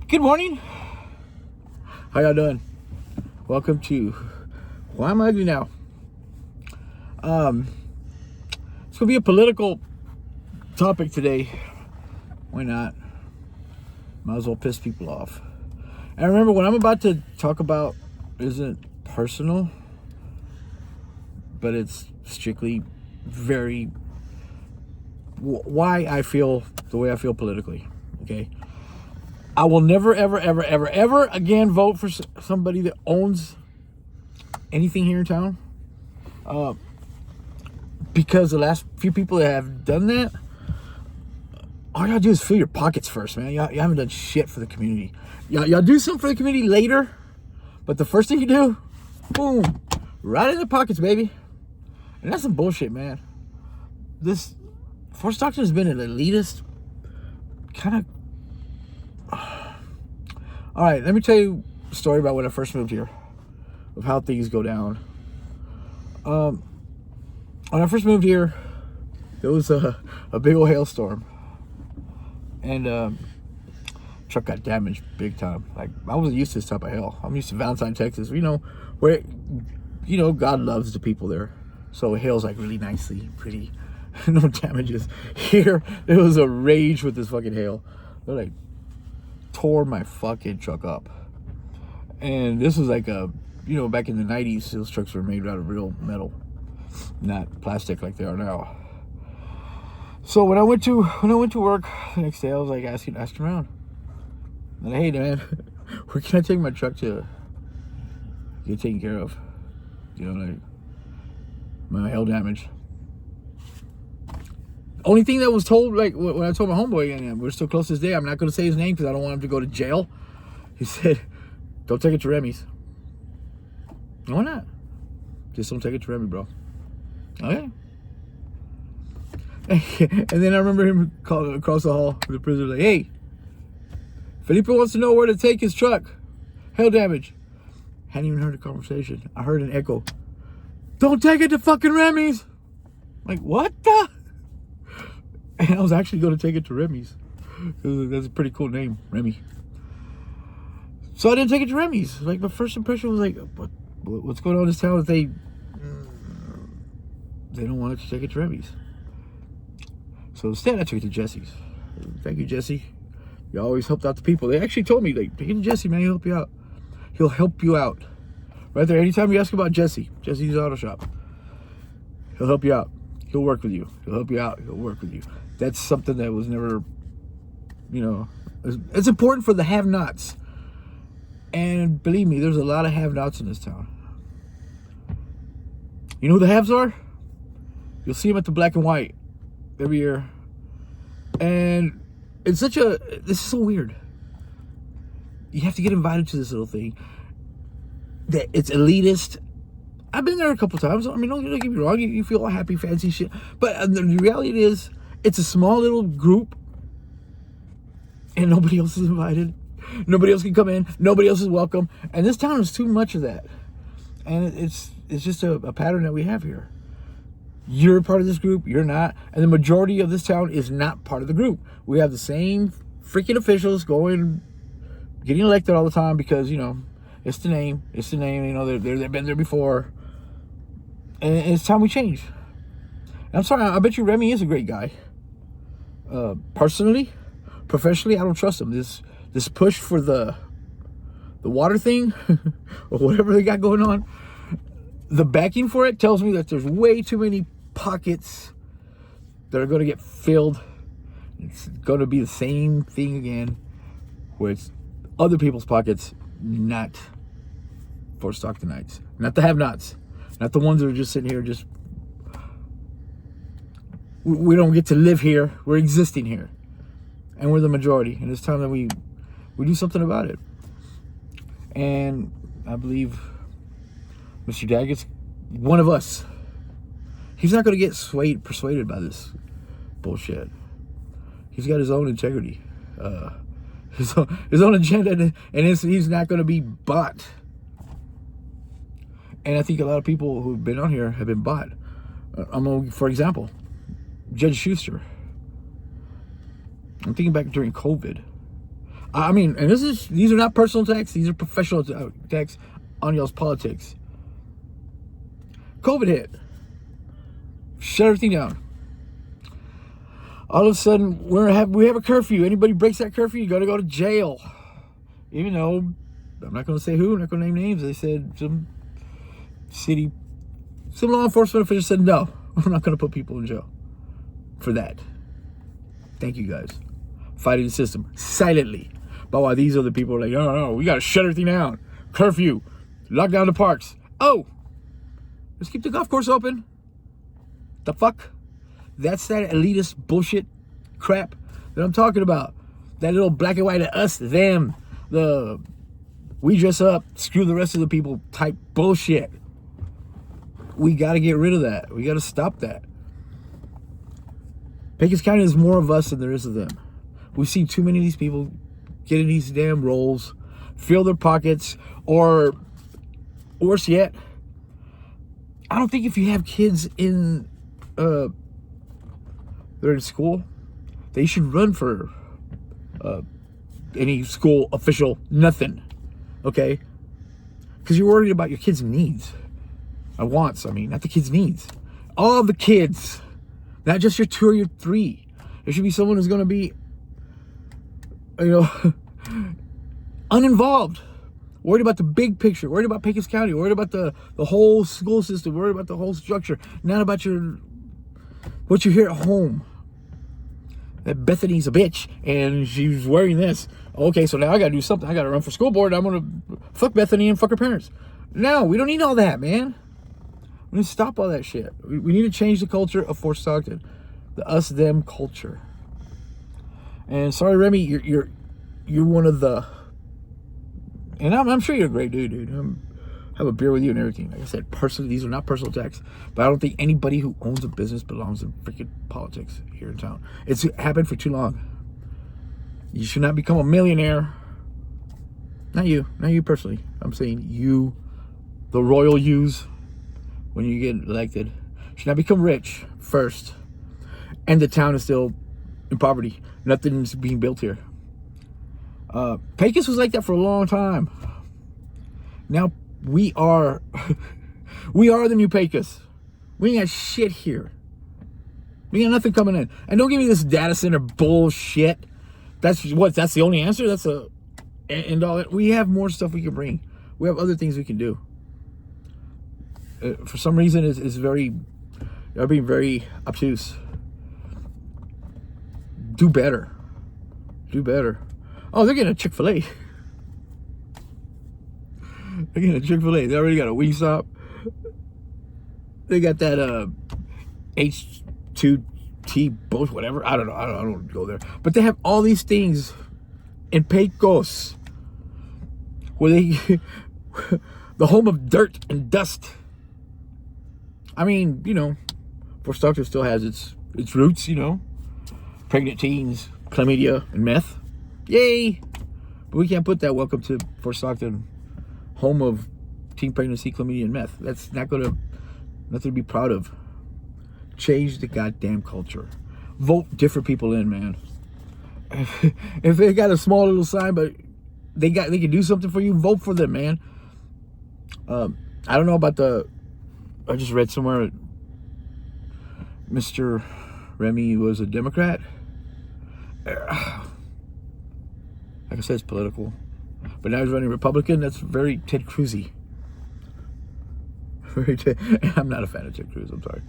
Good morning. How y'all doing? Welcome to Why Am I Ugly Now? It's gonna be a political topic today. Why not? Might as well piss people off. And remember, what I'm about to talk about isn't personal, but it's strictly very why I feel the way I feel politically. Okay. I will never, ever again vote for somebody that owns anything here in town. Because the last few people that have done that, all y'all do is fill your pockets first, man. Y'all haven't done shit for the community. Y'all do something for the community later, but the first thing you do, boom, right in the pockets, baby. And that's some bullshit, man. This Fort Stockton has been an elitist kind of. All right, let me tell you a story about when I first moved here, of how things go down. When I first moved here, there was a big old hailstorm, and truck got damaged big time. Like, I wasn't used to this type of hail. I'm used to Valentine, Texas. Where God loves the people there, so it hails like really nicely, pretty, no damages. Here, it was a rage with this fucking hail. They're like, tore my fucking truck up. And this was like back in the 90s, those trucks were made out of real metal, not plastic like they are now. So when I went to work the next day, I was like asking around, like, hey man, where can I take my truck to get taken care of? Like my hail damage. Only thing that was told, like when I told my homeboy, and we're still close to this day, I'm not going to say his name because I don't want him to go to jail. He said, don't take it to Remy's. Why not? Just don't take it to Remy, bro. Okay. And then I remember him calling across the hall to the prisoner, like, hey, Felipe wants to know where to take his truck. Hail damage. Hadn't even heard the conversation. I heard an echo. Don't take it to fucking Remy's. Like, what the? And I was actually going to take it to Remy's. That's a pretty cool name, Remy. So I didn't take it to Remy's. Like, my first impression was like, what's going on in this town that they don't want us to take it to Remy's. So instead, I took it to Jesse's. Thank you, Jesse. You always helped out the people. They actually told me, like, take it to Jesse, man. He'll help you out. He'll help you out. Right there. Anytime you ask about Jesse's Auto Shop, he'll help you out. He'll work with you. He'll help you out. He'll work with you. That's something that was never, it's important for the have-nots. And believe me, there's a lot of have-nots in this town. You know who the haves are? You'll see them at the Black and White every year. And it's this is so weird. You have to get invited to this little thing. That it's elitist. I've been there a couple times. I mean, don't get me wrong. You feel all happy, fancy shit. But the reality is, it's a small little group, and nobody else is invited. Nobody else can come in. Nobody else is welcome. And this town is too much of that. And it's just a pattern that we have here. You're part of this group. You're not. And the majority of this town is not part of the group. We have the same freaking officials getting elected all the time because, it's the name. It's the name. They've been there before. And it's time we change. And I'm sorry, I bet you Remy is a great guy. Personally, professionally, I don't trust him. This push for the water thing, or whatever they got going on, the backing for it tells me that there's way too many pockets that are going to get filled. It's going to be the same thing again, where it's other people's pockets, not Fort Stocktonites, not the have-nots. Not the ones that are just sitting here, we don't get to live here. We're existing here. And we're the majority. And it's time that we do something about it. And I believe Mr. Daggett's one of us. He's not going to get persuaded by this bullshit. He's got his own integrity. His own agenda. And he's not going to be bought. And I think a lot of people who've been on here have been bought. For example, Judge Schuster. I'm thinking back during COVID. I mean, and these are not personal attacks. These are professional attacks on y'all's politics. COVID hit. Shut everything down. All of a sudden, we have a curfew. Anybody breaks that curfew, you got to go to jail. Even though, I'm not going to say who, I'm not going to name names. They said some law enforcement official said, no, we're not going to put people in jail for that. Thank you guys. Fighting the system silently. But while these other people are like, no, we got to shut everything down. Curfew. Lock down the parks. Oh, let's keep the golf course open. The fuck? That's that elitist bullshit crap that I'm talking about. That little black and white us, them, we dress up, screw the rest of the people type bullshit. We got to get rid of that. We got to stop that. Pecos County is more of us than there is of them. We've seen too many of these people get in these damn roles, fill their pockets, or worse yet, I don't think if you have kids they're in school, they should run for any school official, nothing, okay? Because you're worried about your kids' needs. Wants, not the kids' needs. All the kids, not just your 2 or your 3. There should be someone who's going to be, uninvolved. Worried about the big picture. Worried about Pecos County. Worried about the whole school system. Worried about the whole structure. Not about what you hear at home. That Bethany's a bitch and she's wearing this. Okay, so now I gotta do something. I gotta run for school board. I'm gonna fuck Bethany and fuck her parents. No, we don't need all that, man. We need to stop all that shit. We need to change the culture of Fort Stockton. The us-them culture. And sorry, Remy, you're one of the... And I'm sure you're a great dude. Have a beer with you and everything. Like I said, personally, these are not personal attacks. But I don't think anybody who owns a business belongs in freaking politics here in town. It's happened for too long. You should not become a millionaire. Not you personally. I'm saying you, the royal yous, when you get elected, should not become rich first. And the town is still in poverty. Nothing's being built here. Pecos was like that for a long time. Now we are the new Pecos. We ain't got shit here. We got nothing coming in. And don't give me this data center bullshit. That's the only answer? That's and all that. We have more stuff we can bring. We have other things we can do. For some reason, it's they're being very obtuse. Do better. Oh, they're getting a Chick-fil-A. They're getting a Chick-fil-A. They already got a Wingstop. They got that H2T boat, whatever. I don't know. I don't go there. But they have all these things in Pecos, where the home of dirt and dust. Fort Stockton still has its roots, pregnant teens, chlamydia, and meth. Yay! But we can't put that welcome to Fort Stockton, home of teen pregnancy, chlamydia, and meth. That's nothing to be proud of. Change the goddamn culture. Vote different people in, man. If they got a small little sign, but they can do something for you, vote for them, man. I don't know about I just read somewhere Mr. Remy was a Democrat. Like I said, it's political. But now he's running Republican. That's very Ted Cruz-y. I'm not a fan of Ted Cruz. I'm sorry.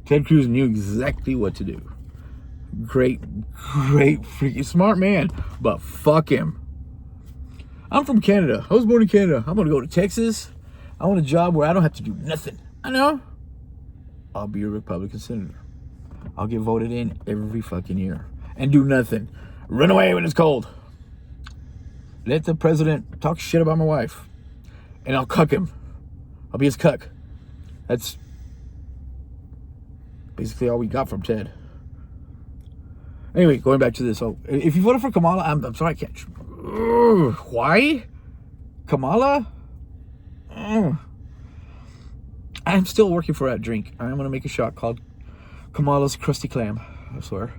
Ted Cruz knew exactly what to do. Great, freaking smart man. But fuck him. I'm from Canada. I was born in Canada. I'm going to go to Texas. I want a job where I don't have to do nothing. I know. I'll be a Republican senator. I'll get voted in every fucking year. And do nothing. Run away when it's cold. Let the president talk shit about my wife. And I'll cuck him. I'll be his cuck. That's basically all we got from Ted. Anyway, going back to this. So, if you voted for Kamala, I'm sorry, I can't. Why? Kamala? I'm still working for that drink. I'm going to make a shot called Kamala's Krusty Clam. I swear.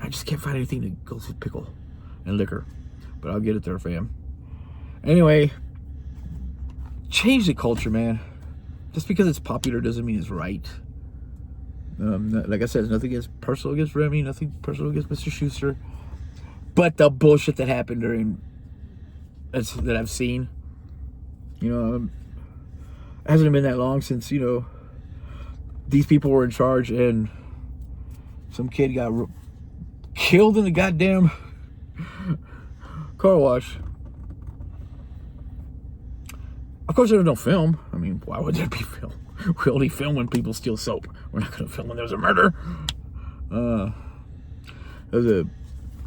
I just can't find anything that goes with pickle. and liquor. But I'll get it there, fam. Anyway, change the culture, man. Just because it's popular doesn't mean it's right. Like I said, there's nothing personal against Remy, nothing personal against Mr. Schuster. But the bullshit that happened that I've seen, it hasn't been that long since, these people were in charge and some kid got killed in the goddamn car wash. Of course, there's no film. I mean, why would there be film? We only film when people steal soap. We're not going to film when there's a murder. There's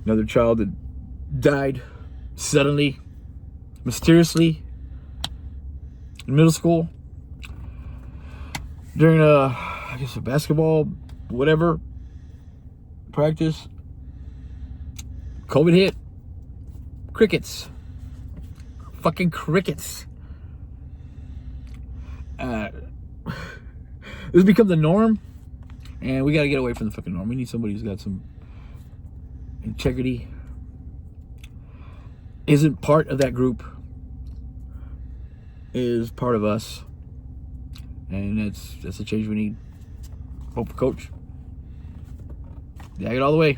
another child that died suddenly, mysteriously, in middle school during a basketball whatever practice. COVID hit. Crickets. Fucking crickets. This has become the norm, and we got to get away from the fucking norm. We need somebody who's got some integrity, isn't part of that group, is part of us, and that's the change we need. Hope for Coach. Yeah, get all the way.